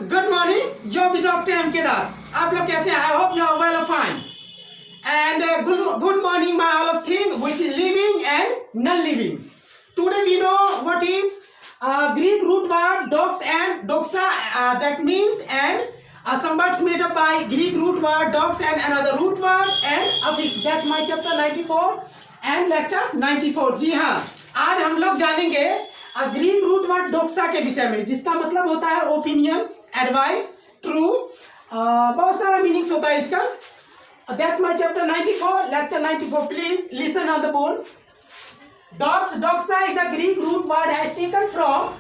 Good morning, यो भी doctor M के दास। आप लोग कैसे हैं? I hope you are well और fine and good morning my all of thing which is living and non living. Today we know what is Greek root word dox and doxa, that means and some words made up by Greek root word dox and another root word and affix. That my chapter 94 and lecture 94। जी हाँ, आज हम लोग जानेंगे Greek root word डोक्सा के विषय में, जिसका मतलब होता है ओपिनियन, एडवाइस, ट्रू, बहुत सारा मीनिंग्स होता है इसका। That's my chapter 94 lecture 94। Please listen on the board. Doxa is a Greek root word has taken from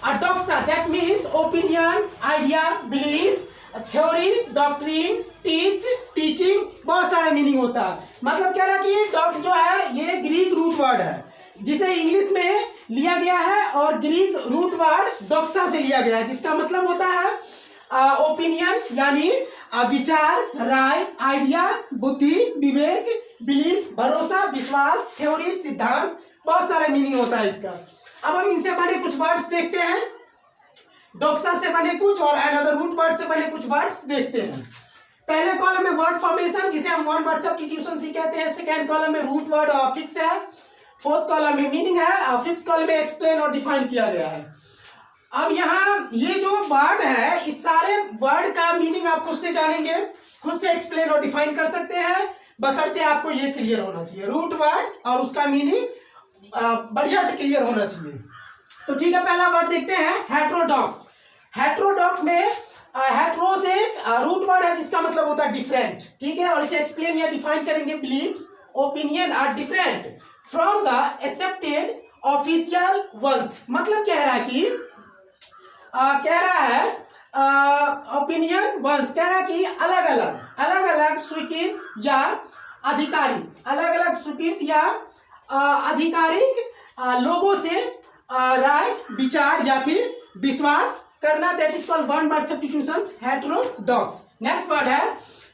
a doxa, that means opinion, idea, belief, theory, doctrine, teaching, बहुत सारे meaning होता है। मतलब कह रहा है कि डॉक्स जो है ये ग्रीक रूट वर्ड है जिसे इंग्लिश में लिया गया है और ग्रीक रूट वर्ड डोक्सा से लिया गया है, जिसका मतलब होता है ओपिनियन यानी विचार, राय, आइडिया, बुद्धि, विवेक, बिलीफ, भरोसा, विश्वास, थ्योरी, सिद्धांत, बहुत सारे मीनिंग होता है इसका। अब हम इनसे बने कुछ वर्ड्स देखते हैं, डोक्सा से बने कुछ और अनदर रूट वर्ड से बने कुछ वर्ड्स देखते हैं। पहले कॉलम में वर्ड फॉर्मेशन, जिसे हम वन वर्ड सब्स्टिट्यूशंस भी कहते हैं। सेकंड कॉलम में रूट वर्ड और फिक्स है। फोर्थ कॉलम में मीनिंग है और फिफ्थ कॉलम में एक्सप्लेन और डिफाइन किया गया है। अब यहाँ ये जो वर्ड है, इस सारे वर्ड का मीनिंग आप खुद से जानेंगे, खुद से एक्सप्लेन और डिफाइन कर सकते हैं, बशर्ते आपको ये क्लियर होना चाहिए रूट वर्ड और उसका मीनिंग बढ़िया से क्लियर होना चाहिए। तो ठीक है, पहला वर्ड देखते हैं हेट्रोडॉक्स। हेट्रोडॉक्स में हेट्रो से रूट वर्ड है जिसका मतलब होता है डिफरेंट, ठीक है, और इसे एक्सप्लेन या डिफाइन करेंगे। Beliefs, opinion are different from the accepted official ones. मतलब कह रहा है कि कह रहा है ओपिनियन वंस, कह रहा है कि अलग अलग स्वीकृत या आधिकारिक, अलग अलग स्वीकृत या आधिकारिक लोगों से राय, विचार या फिर विश्वास करना, that is called one word substitutions, heterodox. Next word है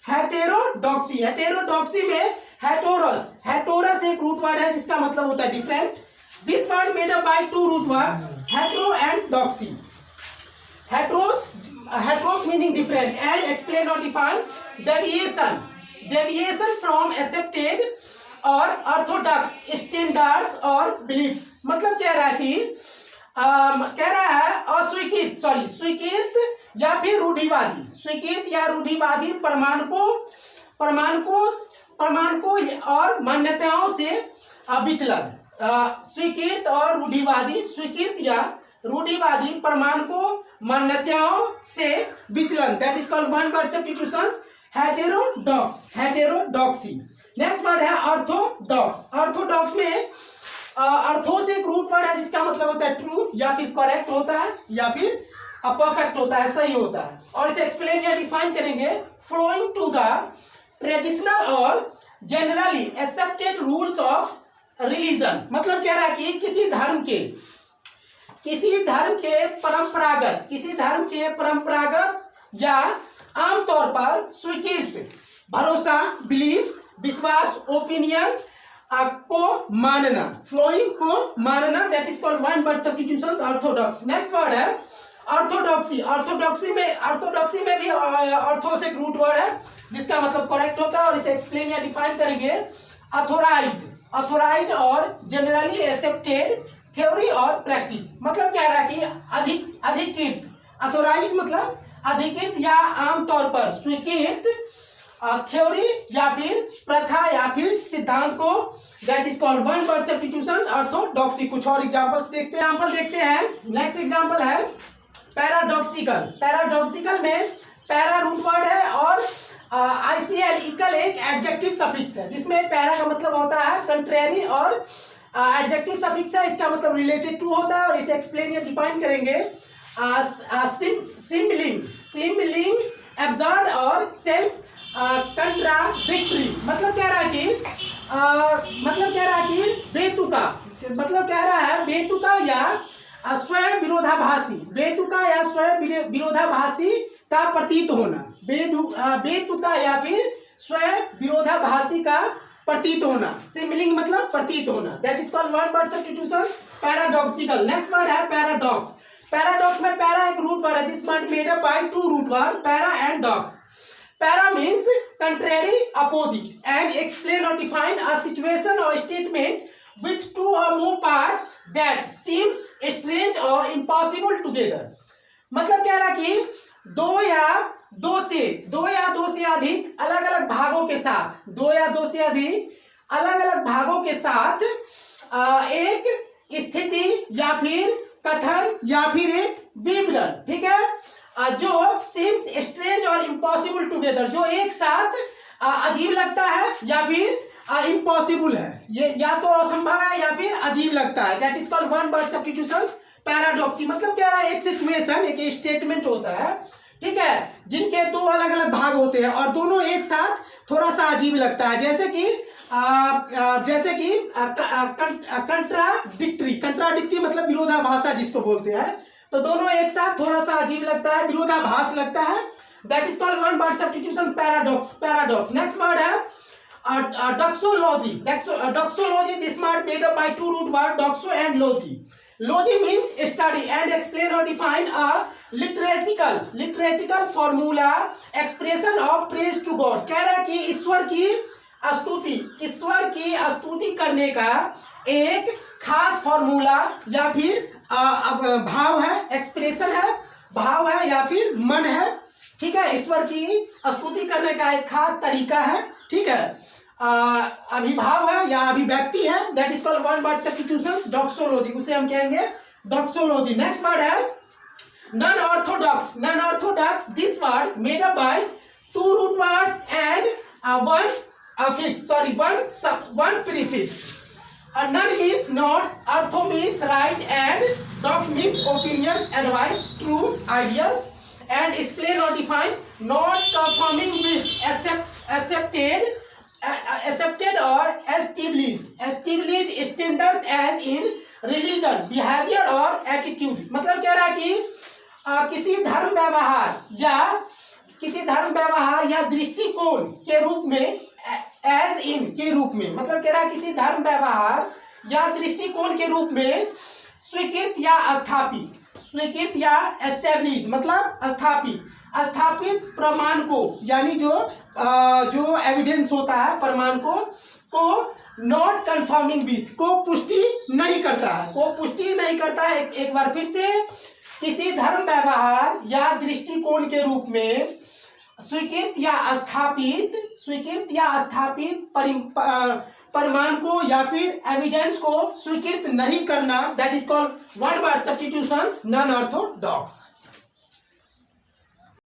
हेटेरोडॉक्सी। हेटेरोडॉक्सी में हेटोरस एक रूट वर्ड है जिसका मतलब होता है different. This word made up by two root words, hetero and doxy. Heteros meaning different and explain or define deviation from accepted और Orthodox standards और बिलीफ्स। मतलब कह रहा है कि कह रहा है स्वीकृत या फिर रूढ़िवादी, स्वीकृत या रूढ़िवादी प्रमाणकों और मान्यताओं से विचलन। स्वीकृत और रूढ़िवादी, स्वीकृत या रूढ़िवादी प्रमाणकों, मान्यताओं से विचलन, that is called one word substitutions, heterodoxy. Next word है ऑर्थोडॉक्स। ऑर्थोडॉक्स में अर्थो से एक रूट वर्ड है जिसका मतलब होता है ट्रू या फिर करेक्ट होता है या फिर परफेक्ट होता है, सही होता है, और इसे एक्सप्लेन या डिफाइन करेंगे। फ्लोइंग टू द ट्रेडिशनल और generally accepted rules of religion. मतलब कह रहा है कि किसी धर्म के परंपरागत या आमतौर पर स्वीकृत भरोसा, बिलीफ, विश्वास, ओपिनियन को मानना, फ्लोइंग को मानना, that is called one word substitutions, Orthodox. Next word है ऑर्थोडॉक्सी। ऑर्थोडॉक्सी में भी ऑर्थो से एक रूट वर्ड है जिसका मतलब करेक्ट होता है, और इसे एक्सप्लेन या डिफाइन करेंगे। अथोराइज और जनरली एक्सेप्टेड थ्योरी और प्रैक्टिस। मतलब कह रहा है कि अधिकृत, अथोराइज मतलब अधिकृत या आमतौर पर स्वीकृत थ्योरी या फिर प्रथा या फिर सिद्धांत को, that is called one word substitutions, orthodoxy. कुछ और एग्जांपल्स देखते हैं। नेक्स्ट एग्जांपल है पैराडॉक्सिकल। पैराडॉक्सिकल में पैरा रूट वर्ड है और ICL इक्वल एक एडजेक्टिव सफिक्स है, जिसमें पैरा का मतलब होता है कंट्रेरी और एडजेक्टिव सफिक्स है, इसका मतलब रिलेटेड टू होता है, और इसे एक्सप्लेन या डिफाइन करेंगे। सिमिलिंग, एब्सर्ड और सेल्फ कंट्राडिक्टरी। मतलब कह रहा है कि बेतुका, मतलब कह रहा है बेतुका या स्वयं विरोधाभासी का प्रतीत होना, बेतुका या फिर स्वयं विरोधाभासी का प्रतीत होना। सिमिलिंग मतलब प्रतीत होना, that is called one word substitution, paradoxical. Next word है पैराडॉक्स। पैराडॉक्स में पैरा एक रूट वर्ड है, this word made up by two root word para and dox. Para means contrary, opposite, and explain or define a situation or statement with two or more parts that seems strange or impossible together. मतलब कह रहा कि दो या दो से अधिक अलग अलग भागों के साथ, दो या दो से अधिक अलग अलग भागों के साथ एक स्थिति या फिर कथन या फिर एक विवरण, ठीक है, जो सीम्स स्ट्रेंज और इम्पॉसिबल टुगेदर, जो एक साथ अजीब लगता है या फिर इम्पॉसिबल है, ये या तो असंभव है या फिर अजीब लगता है. That is called one word substitutions paradoxy. मतलब क्या है, एक सिचुएशन, एक स्टेटमेंट होता है, ठीक है, जिनके दो अलग अलग भाग होते हैं और दोनों एक साथ थोड़ा सा अजीब लगता है. जैसे कि कंट्राडिक्टरी मतलब विरोधाभास जिसको बोलते हैं, तो दोनों एक साथ थोड़ा सा अजीब लगता है, विरोधाभास लगता है. That is called one word substitution paradox. Next word है doxology. Doxology, this word made up by two root word doxo and logy. Logy means study and explain और define a liturgical formula expression of praise to God. कह रहा है कि ईश्वर की स्तुति करने का एक खास फॉर्मूला या फिर भाव है, एक्सप्रेशन है, भाव है या फिर मन है, ठीक है. ईश्वर की स्तुति करने का एक खास तरीका है, ठीक है, अभिभाव है या अभिव्यक्ति है. That is called one word substitutions doxology, उसे हम कहेंगे डॉक्सोलॉजी. नेक्स्ट वर्ड है non orthodox. This word made up by two root words and one affix, one prefix. None means not, ortho means right, and dox means opinion, advice, true, ideas, and explain or define, not conforming with, accepted or established standards as in religion, behavior or attitude. मतलब कह रहा है कि किसी धर्म व्यवहार या दृष्टिकोण के रूप में, एज इन के रूप में, मतलब कह रहा है किसी धर्म व्यवहार या दृष्टिकोण के रूप में स्वीकृत या एस्टैब्लिश मतलब स्थापित प्रमाण को, यानी जो एविडेंस होता है प्रमाण को नॉट कन्फर्मिंग विथ, को पुष्टि नहीं करता है. एक बार फिर से, किसी धर्म व्यवहार या दृष्टिकोण के रूप में स्वीकृत या स्थापित प्रमाण को या फिर एविडेंस को स्वीकृत नहीं करना. That is called one word substitutions non Orthodox.